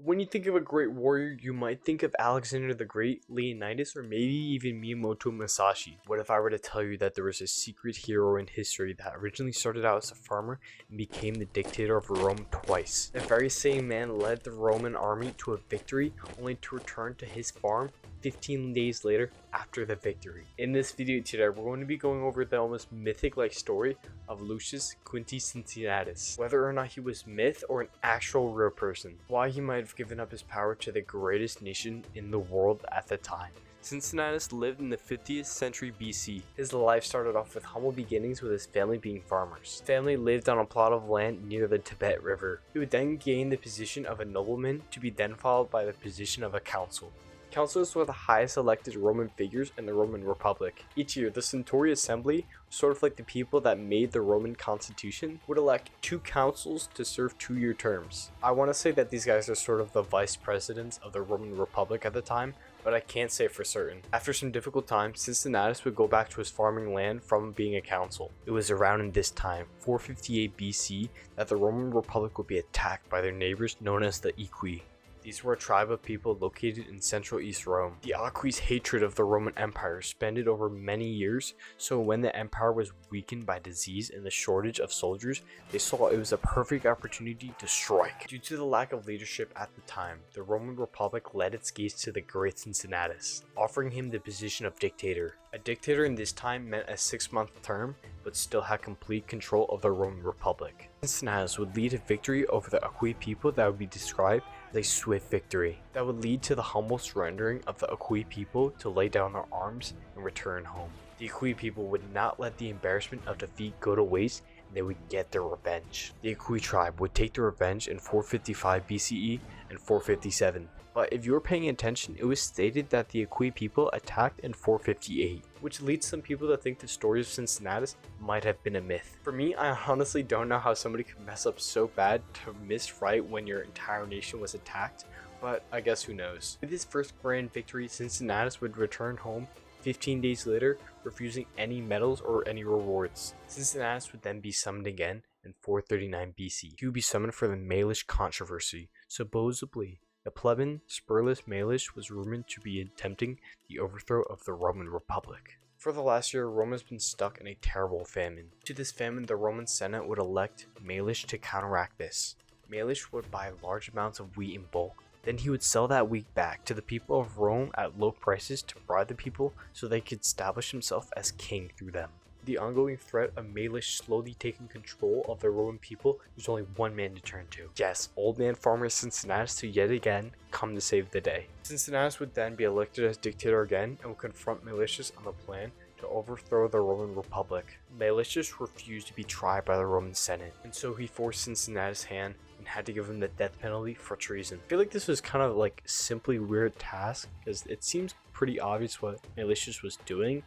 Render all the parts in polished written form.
When you think of a great warrior, you might think of Alexander the Great, Leonidas, or maybe even Miyamoto Musashi. What if I were to tell you that there was a secret hero in history that originally started out as a farmer and became the dictator of Rome twice? The very same man led the Roman army to a victory, only to return to his farm 15 days later after the victory. In this video today, we're going to be going over the almost mythic-like story of Lucius Cincinnatus. Whether or not he was myth or an actual real person. Why he might have given up his power to the greatest nation in the world at the time. Cincinnatus lived in the 50th century BC. His life started off with humble beginnings with his family being farmers. His family lived on a plot of land near the Tibet River. He would then gain the position of a nobleman, to be then followed by the position of a consul. Consuls were the highest elected Roman figures in the Roman Republic. Each year, the Centurion Assembly, sort of like the people that made the Roman Constitution, would elect 2 consuls to serve 2-year terms. I want to say that these guys are sort of the vice presidents of the Roman Republic at the time, but I can't say for certain. After some difficult times, Cincinnatus would go back to his farming land from being a consul. It was around in this time, 458 BC, that the Roman Republic would be attacked by their neighbors known as the Aequi. These were a tribe of people located in central East Rome. The Aequi's hatred of the Roman Empire spanned over many years, so when the empire was weakened by disease and the shortage of soldiers, they saw it was a perfect opportunity to strike. Due to the lack of leadership at the time, the Roman Republic led its gaze to the great Cincinnatus, offering him the position of dictator. A dictator in this time meant a 6-month term, but still had complete control of the Roman Republic. Cincinnatus would lead a victory over the Aequi people that would be described as a swift victory, that would lead to the humble surrendering of the Aequi people to lay down their arms and return home. The Aequi people would not let the embarrassment of defeat go to waste, and they would get their revenge. The Aequi tribe would take their revenge in 455 BCE and 457. But if you were paying attention, it was stated that the Aequi people attacked in 458, which leads some people to think the story of Cincinnatus might have been a myth. For me, I honestly don't know how somebody could mess up so bad to miss right when your entire nation was attacked, but I guess who knows. With his first grand victory, Cincinnatus would return home 15 days later, refusing any medals or any rewards. Cincinnatus would then be summoned again in 439 BC. He would be summoned for the Maelius controversy. Supposedly, the plebeian spurless Maelius was rumored to be attempting the overthrow of the Roman Republic. For the last year, Rome has been stuck in a terrible famine. To this famine, the Roman Senate would elect Maelius to counteract this. Maelius would buy large amounts of wheat in bulk. Then he would sell that wheat back to the people of Rome at low prices to bribe the people so they could establish himself as king through them. The ongoing threat of Maelius slowly taking control of the Roman people, there's only one man to turn to. Yes, old man farmer Cincinnatus to yet again come to save the day. Cincinnatus would then be elected as dictator again and would confront Maelius on the plan to overthrow the Roman Republic. Maelius refused to be tried by the Roman Senate, and so he forced Cincinnatus' hand and had to give him the death penalty for treason. I feel like this was kind of like simply weird task, because it seems pretty obvious what Maelius was doing,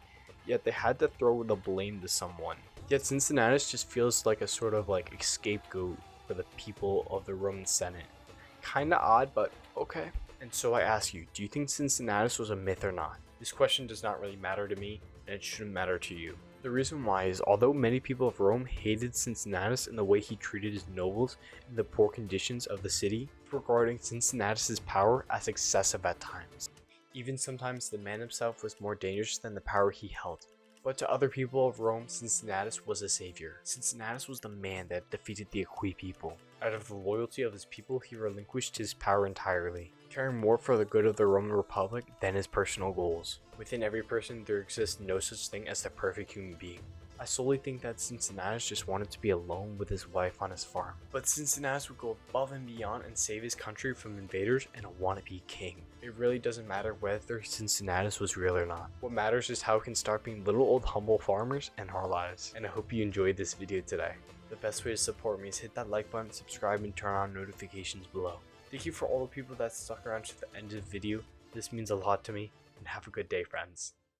yet they had to throw the blame to someone. Yet Cincinnatus just feels like a sort of like scapegoat for the people of the Roman Senate. Kinda odd, but okay. And so I ask you, do you think Cincinnatus was a myth or not? This question does not really matter to me, and it shouldn't matter to you. The reason why is, although many people of Rome hated Cincinnatus and the way he treated his nobles and the poor conditions of the city, regarding Cincinnatus' power as excessive at times. Even sometimes the man himself was more dangerous than the power he held. But to other people of Rome, Cincinnatus was a savior. Cincinnatus was the man that defeated the Aequi people. Out of the loyalty of his people, he relinquished his power entirely, caring more for the good of the Roman Republic than his personal goals. Within every person, there exists no such thing as the perfect human being. I solely think that Cincinnatus just wanted to be alone with his wife on his farm. But Cincinnatus would go above and beyond and save his country from invaders and a wannabe king. It really doesn't matter whether Cincinnatus was real or not. What matters is how we can start being little old humble farmers in our lives. And I hope you enjoyed this video today. The best way to support me is hit that like button, subscribe, and turn on notifications below. Thank you for all the people that stuck around to the end of the video. This means a lot to me, and have a good day, friends.